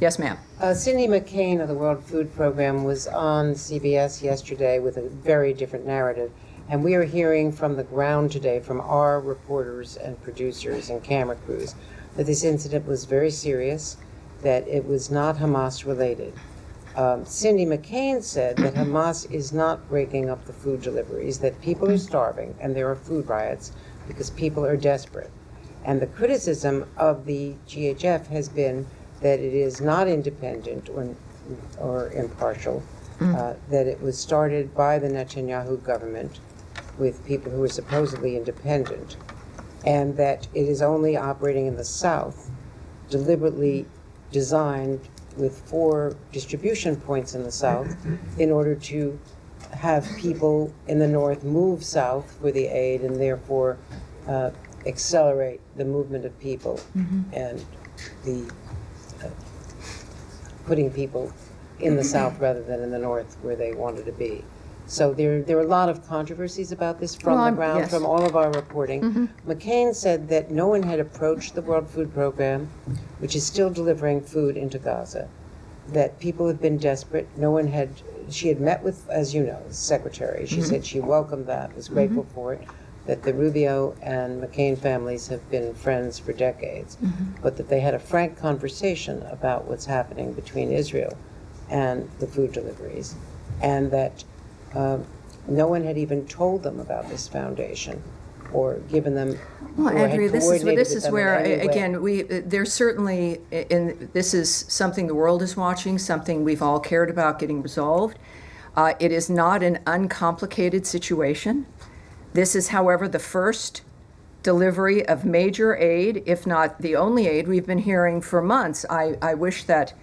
Yes, ma'am. Cindy McCain of the World Food Program was on CBS yesterday with a very different narrative. And we are hearing from the ground today, from our reporters and producers and camera crews, that this incident was very serious, that it was not Hamas related. Cindy McCain said that Hamas is not breaking up the food deliveries, that people are starving and there are food riots because people are desperate. And the criticism of the GHF has been that it is not independent or impartial, that it was started by the Netanyahu government with people who are supposedly independent, and that it is only operating in the South, deliberately designed with 4 distribution points in the South in order to have people in the North move south for the aid and therefore accelerate the movement of people and the putting people in the South rather than in the North where they wanted to be. So there are a lot of controversies about this from the ground, yes. from all of our reporting. McCain said that no one had approached the World Food Program, which is still delivering food into Gaza, that people have been desperate. No one had, she had met with, as you know, the secretary. She said she welcomed that, was grateful for it, that the Rubio and McCain families have been friends for decades, but that they had a frank conversation about what's happening between Israel and the food deliveries, and that no one had even told them about this foundation or given them. Well, Andrea, this is where again there's certainly, and this is something the world is watching, something we've all cared about getting resolved. It is not an uncomplicated situation. This is, however, the first delivery of major aid, if not the only aid we've been hearing for months. I wish that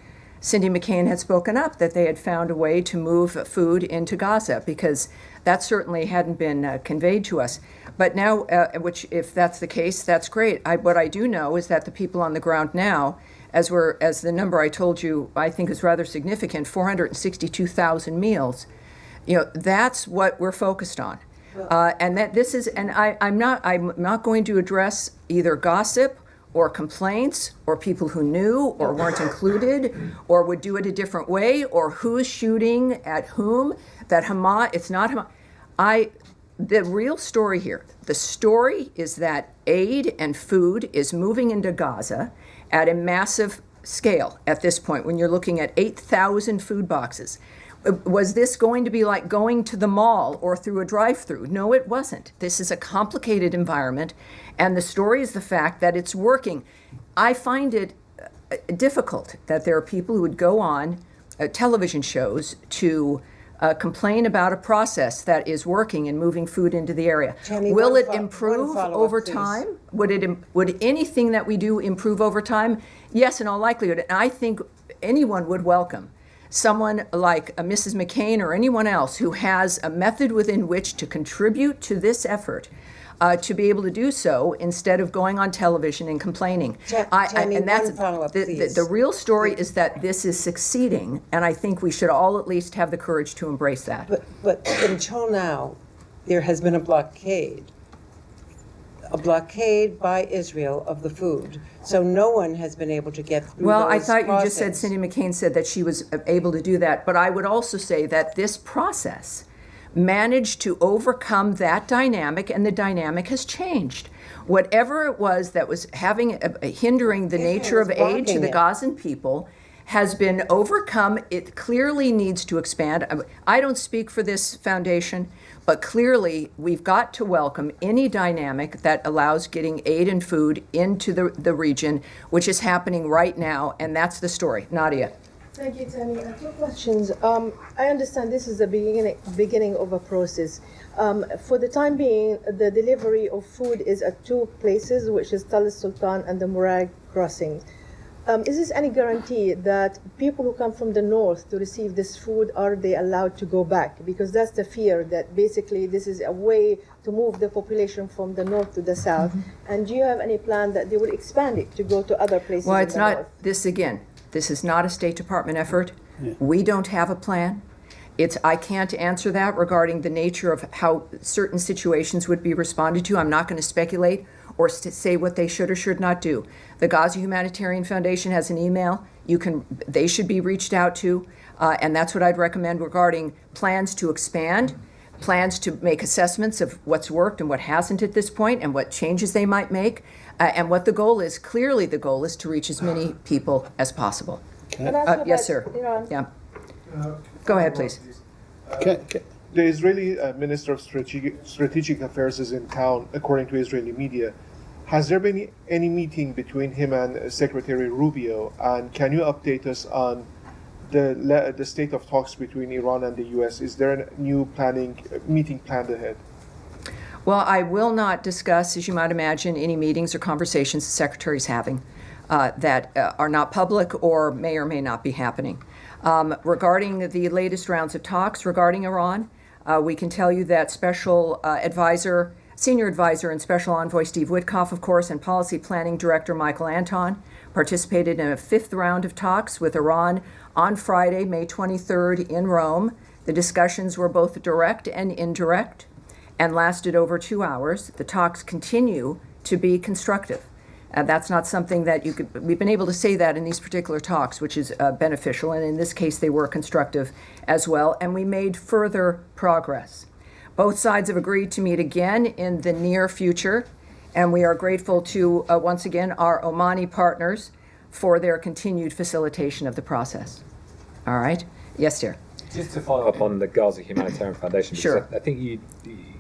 Cindy McCain had spoken up, that they had found a way to move food into Gaza, because that certainly hadn't been conveyed to us. But now, which if that's the case, that's great. What I do know is that the people on the ground now, as the number I told you, I think is rather significant, 462,000 meals. That's what we're focused on. And that this is, and I'm not going to address either gossip or complaints or people who knew or weren't included or would do it a different way or who's shooting at whom. That Hamas, it's not Hamas. The real story here, the story is that aid and food is moving into Gaza at a massive scale at this point when you're looking at 8,000 food boxes. Was this going to be like going to the mall or through a drive-through? No, it wasn't. This is a complicated environment, and the story is the fact that it's working. I find it difficult that there are people who would go on television shows to complain about a process that is working and moving food into the area. Tammy, will it improve over please. time? Would anything that we do improve over time? Yes, in all likelihood. And I think anyone would welcome someone like Mrs. McCain or anyone else who has a method within which to contribute to this effort, to be able to do so instead of going on television and complaining. Tammy, and that's one follow-up, please. The real story is that this is succeeding, and I think we should all at least have the courage to embrace that. But until now, there has been a blockade by Israel of the food. So no one has been able to get through Well, I those thought you just processes. said Cindy McCain said that she was able to do that, but I would also say that this process managed to overcome that dynamic, and the dynamic has changed. Whatever it was that was hindering the nature of aid to the Gazan people has been overcome. It clearly needs to expand. I don't speak for this foundation, but clearly we've got to welcome any dynamic that allows getting aid and food into the region, which is happening right now, and that's the story. Nadia. Thank you, Tammy. 2 questions. I understand this is the beginning of a process. For the time being, the delivery of food is at 2 places, which is Tal Sultan and the Murag crossing. Is this any guarantee that people who come from the north to receive this food, are they allowed to go back? Because that's the fear, that basically this is a way to move the population from the north to the south. And do you have any plan that they will expand it to go to other places? Well, in it's the not, north? this is not a State Department effort. We don't have a plan. I can't answer that regarding the nature of how certain situations would be responded to. I'm not going to speculate or say what they should or should not do. The Gaza Humanitarian Foundation has an email. They should be reached out to, and that's what I'd recommend regarding plans to expand, plans to make assessments of what's worked and what hasn't at this point, and what changes they might make, and what the goal is. Clearly, the goal is to reach as many people as possible. Yes, sir. Yeah. Go ahead, please. The Israeli Minister of Strategic Affairs is in town, according to Israeli media. Has there been any meeting between him and Secretary Rubio? And can you update us on the state of talks between Iran and the U.S.? Is there a new meeting planned ahead? Well, I will not discuss, as you might imagine, any meetings or conversations the Secretary is having that are not public or may not be happening. Regarding the latest rounds of talks regarding Iran, we can tell you that Senior Advisor and Special Envoy Steve Witkoff, of course, and Policy Planning Director Michael Anton participated in a 5th round of talks with Iran on Friday, May 23rd in Rome. The discussions were both direct and indirect and lasted over 2 hours. The talks continue to be constructive. That's not something that we've been able to say that in these particular talks, which is beneficial, and in this case they were constructive as well, and we made further progress. Both sides have agreed to meet again in the near future, and we are grateful to, once again, our Omani partners for their continued facilitation of the process. All right? Yes, dear. Just to follow up on the Gaza Humanitarian Foundation, because sure. I think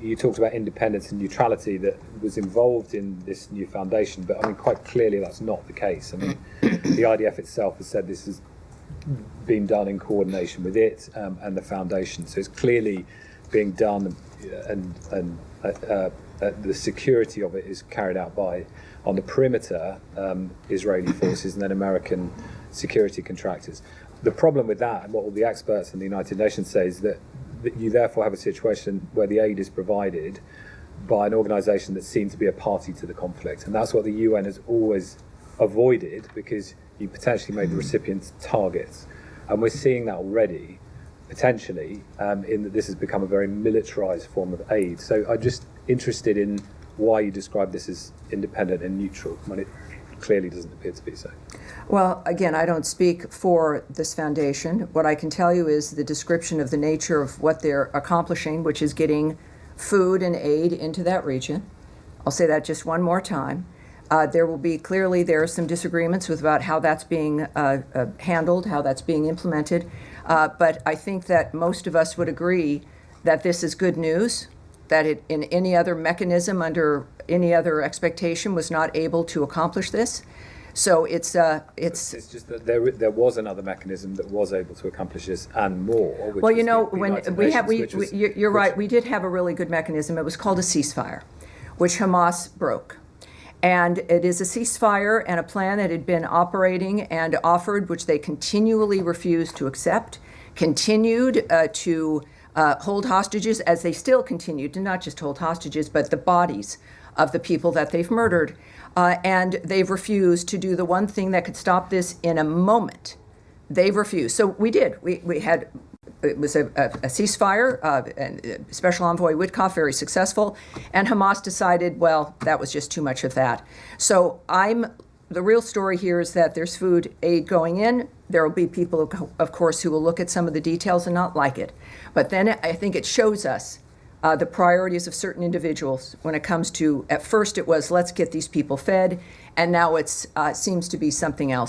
you talked about independence and neutrality that was involved in this new foundation, but I mean, quite clearly that's not the case. I mean, the IDF itself has said this has been done in coordination with it and the foundation, so it's clearly being done, and the security of it is carried out by, on the perimeter, Israeli forces and then American security contractors. The problem with that, and what all the experts in the United Nations say, is that you therefore have a situation where the aid is provided by an organisation that seems to be a party to the conflict. And that's what the UN has always avoided, because you potentially made the recipients targets. And we're seeing that already, potentially, in that this has become a very militarised form of aid. So I'm just interested in why you describe this as independent and neutral when it clearly doesn't appear to be so. Well, again, I don't speak for this foundation. What I can tell you is the description of the nature of what they're accomplishing, which is getting food and aid into that region. I'll say that just one more time. There are some disagreements about how that's being handled, how that's being implemented. But I think that most of us would agree that this is good news, that it, in any other mechanism, under any other expectation, was not able to accomplish this. So it's just that there was another mechanism that was able to accomplish this and more. Well, you know, you're right. We did have a really good mechanism. It was called a ceasefire, which Hamas broke. And it is a ceasefire and a plan that had been operating and offered, which they continually refused to accept, continued to hold hostages, as they still continued to not just hold hostages, but the bodies of the people that they've murdered. And they've refused to do the one thing that could stop this in a moment. They've refused. So we did. It was a ceasefire, and Special Envoy Witkoff, very successful, and Hamas decided, well, that was just too much of that. So the real story here is that there's food aid going in. There will be people, of course, who will look at some of the details and not like it. But then I think it shows us the priorities of certain individuals when it comes to, at first it was, let's get these people fed, and now it seems to be something else.